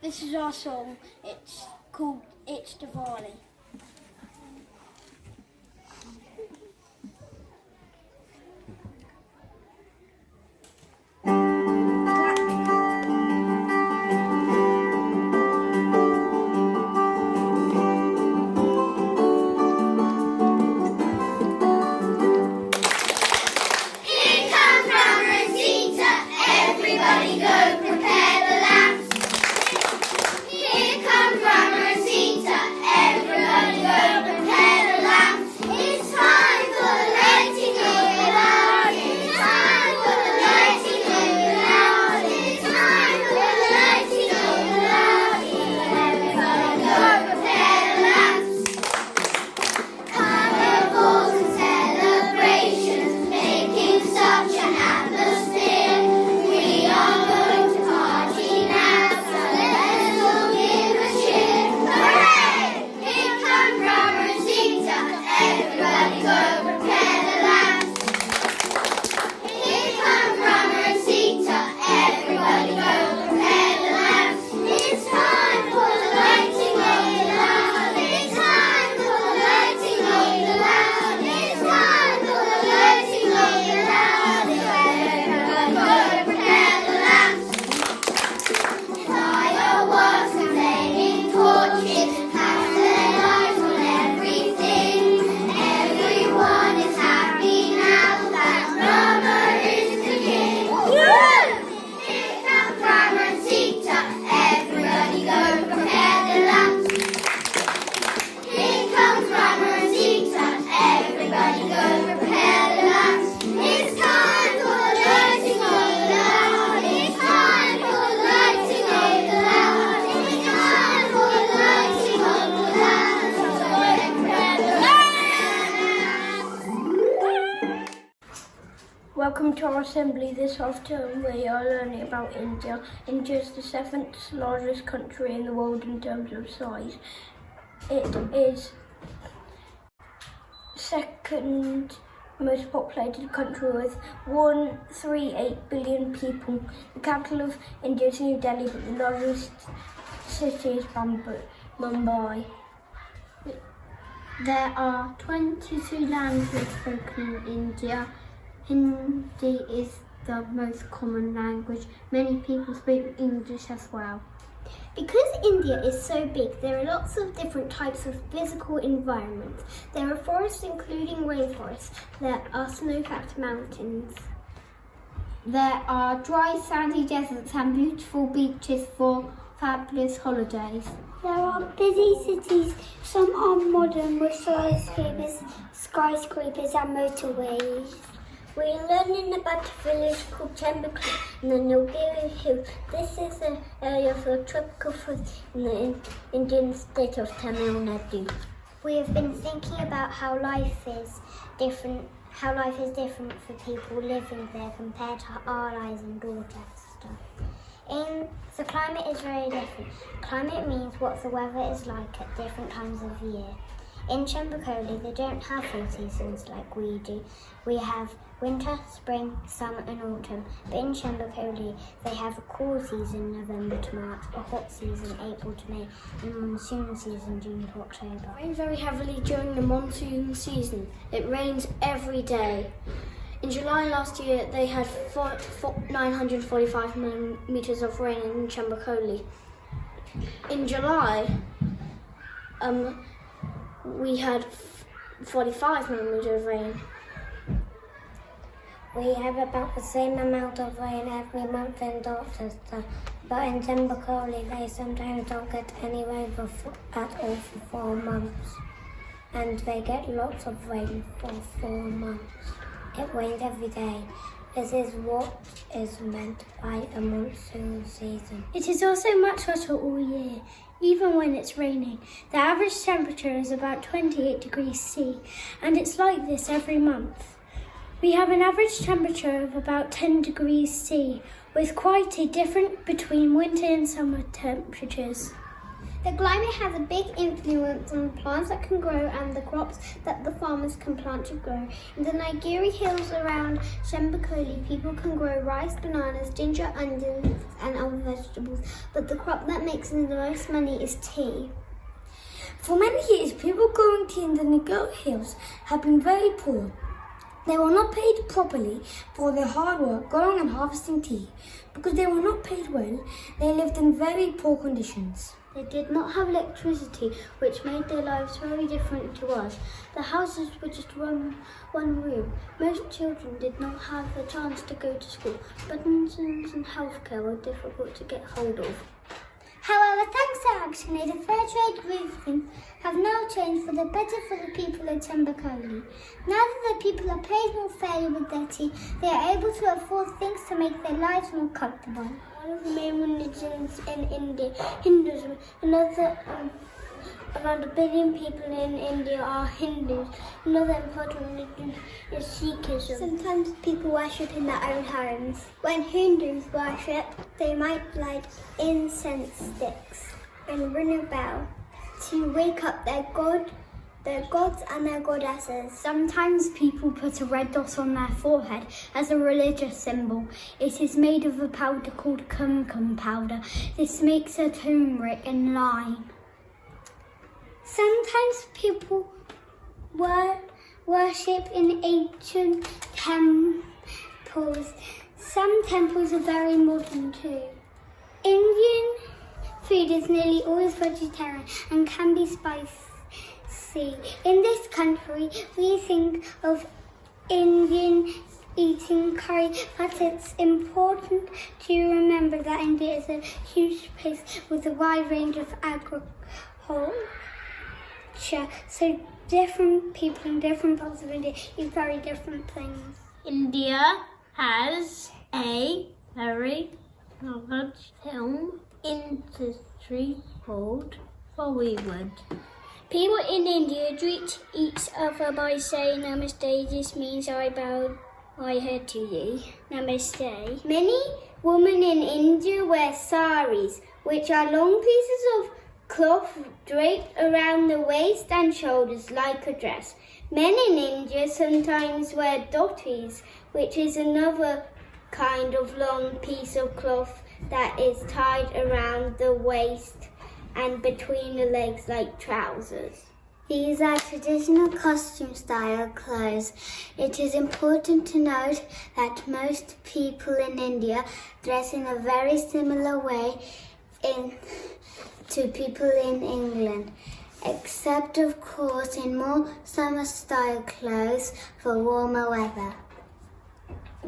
This is our song. It's called It's Diwali. Welcome to our assembly this afternoon. We are learning about India. India is the 7th largest country in the world in terms of size. It is second most populated country with 138 billion people. The capital of India is New Delhi, but the largest city is Mumbai. There are 22 languages spoken in India. Hindi is the most common language. Many people speak English as well. Because India is so big, there are lots of different types of physical environments. There are forests including rainforests. There are snow-capped mountains. There are dry sandy deserts and beautiful beaches for fabulous holidays. There are busy cities. Some are modern with skyscrapers and motorways. We're learning about a village called Chembakli in the Nilgiri Hills. This is an area for tropical fruit in the Indian state of Tamil Nadu. We have been thinking about how life is different for people living there compared to our lives in Dorchester. The climate is very different. Climate means what the weather is like at different times of year. In Chembakli, they don't have 4 seasons like we do. We have winter, spring, summer and autumn. But in Chembakli, they have a cool season, November to March, a hot season, April to May, and a monsoon season, June to October. It rains very heavily during the monsoon season. It rains every day. In July last year, they had 945 millimeters of rain in Chembakli. In July, we had 45 millimeters of rain. We have about the same amount of rain every month in Dorchester, but in Chembakli they sometimes don't get any rain at all for 4 months. And they get lots of rain for 4 months. It rains every day. This is what is meant by a monsoon season. It is also much hotter all year, even when it's raining. The average temperature is about 28 degrees C, and it's like this every month. We have an average temperature of about 10 degrees C, with quite a difference between winter and summer temperatures. The climate has a big influence on the plants that can grow and the crops that the farmers can plant to grow. In the Nigeri hills around Shembakoli, people can grow rice, bananas, ginger, onions and other vegetables, but the crop that makes the most money is tea. For many years, people growing tea in the Nigeri hills have been very poor. They were not paid properly for their hard work growing and harvesting tea. Because they were not paid well, they lived in very poor conditions. They did not have electricity, which made their lives very different to us. The houses were just one room. Most children did not have the chance to go to school. Medicines and healthcare were difficult to get hold of. However, thanks to ActionAid, the fair trade movement have now changed for the better for the people of Shembakoli. Now that the people are paid more fairly with their tea, they are able to afford things to make their lives more comfortable. One of the main religions in India, Hinduism. Around 1 billion people in India are Hindus. Another important religion is Sikhism. Sometimes people worship in their own homes. When Hindus worship, they might light incense sticks and ring a bell to wake up their gods and their goddesses. Sometimes people put a red dot on their forehead as a religious symbol. It is made of a powder called kumkum powder. This makes a turmeric and lime. Sometimes people worship in ancient temples. Some temples are very modern too. Indian food is nearly always vegetarian and can be spicy. In this country, we think of Indian eating curry, but it's important to remember that India is a huge place with a wide range of agriculture. So different people in different parts of India eat very different things. India has a very large film industry called Bollywood. People in India greet each other by saying Namaste. This means I bow my head to you. Namaste. Many women in India wear saris, which are long pieces of cloth draped around the waist and shoulders like a dress. Men in India sometimes wear dhotis, which is another kind of long piece of cloth that is tied around the waist and between the legs like trousers. These are traditional costume style clothes. It is important to note that most people in India dress in a very similar way to people in England, except of course in more summer style clothes for warmer weather.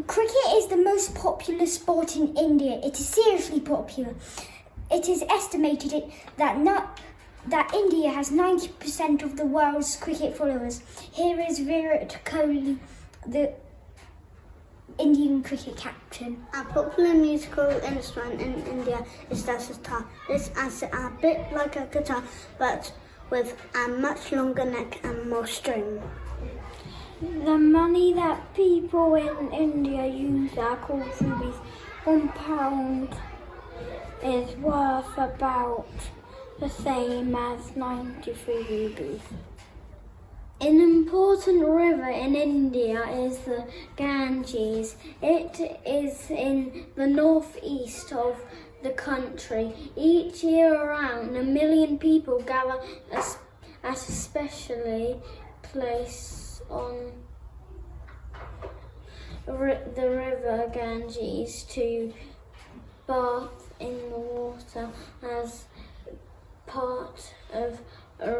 Cricket is the most popular sport in India. It is seriously popular. It is estimated that India has 90% of the world's cricket followers. Here is Virat Kohli, the Indian cricket captain. A popular musical instrument in India is the sitar. This is a bit like a guitar, but with a much longer neck and more string. The money that people in India use are called rupees. £1 is worth about the same as 93 rupees. An important river in India is the Ganges. It is in the northeast of the country. Each year around 1 million people gather at a specially place on the river Ganges to bath in the water as part of a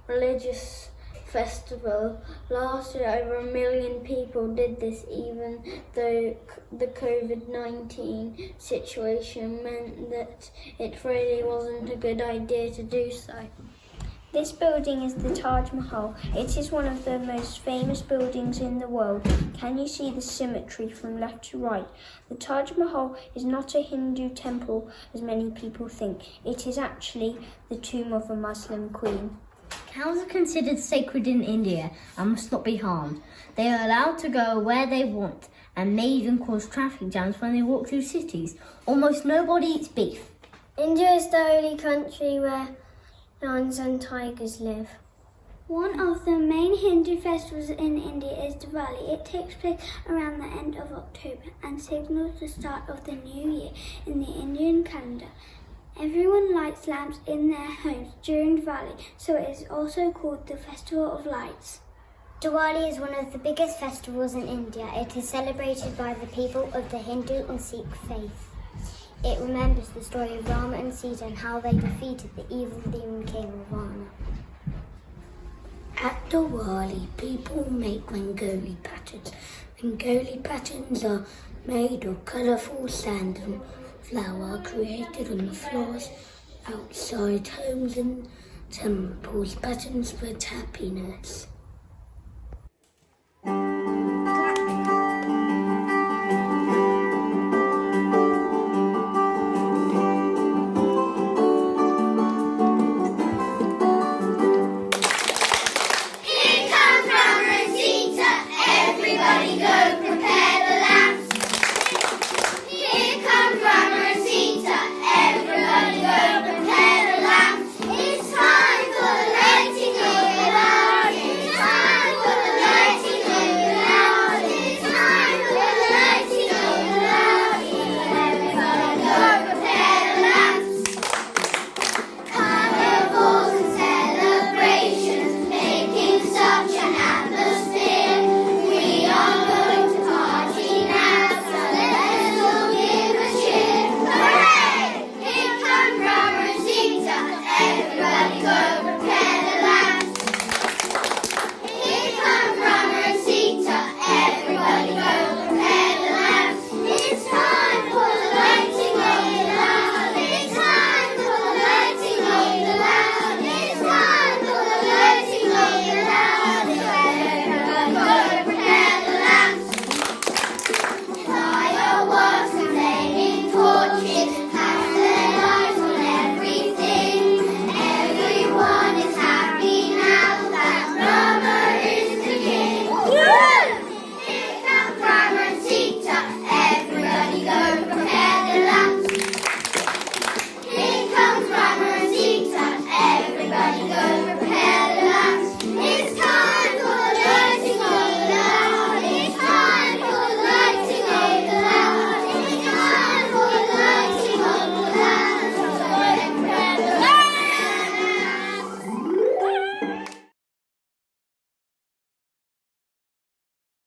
religious festival. Last year, over 1 million people did this, even though the COVID-19 situation meant that it really wasn't a good idea to do so. This building is the Taj Mahal. It is one of the most famous buildings in the world. Can you see the symmetry from left to right? The Taj Mahal is not a Hindu temple as many people think. It is actually the tomb of a Muslim queen. Cows are considered sacred in India and must not be harmed. They are allowed to go where they want and may even cause traffic jams when they walk through cities. Almost nobody eats beef. India is the only country where lions and tigers live. One of the main Hindu festivals in India is Diwali. It takes place around the end of October and signals the start of the new year in the Indian calendar. Everyone lights lamps in their homes during Diwali, so it is also called the Festival of Lights. Diwali is one of the biggest festivals in India. It is celebrated by the people of the Hindu and Sikh faith. It remembers the story of Rama and Sita and how they defeated the evil demon king Ravana. At Diwali, people make Rangoli patterns. Rangoli patterns are made of colourful sand and flour created on the floors outside homes and temples. Patterns spread happiness.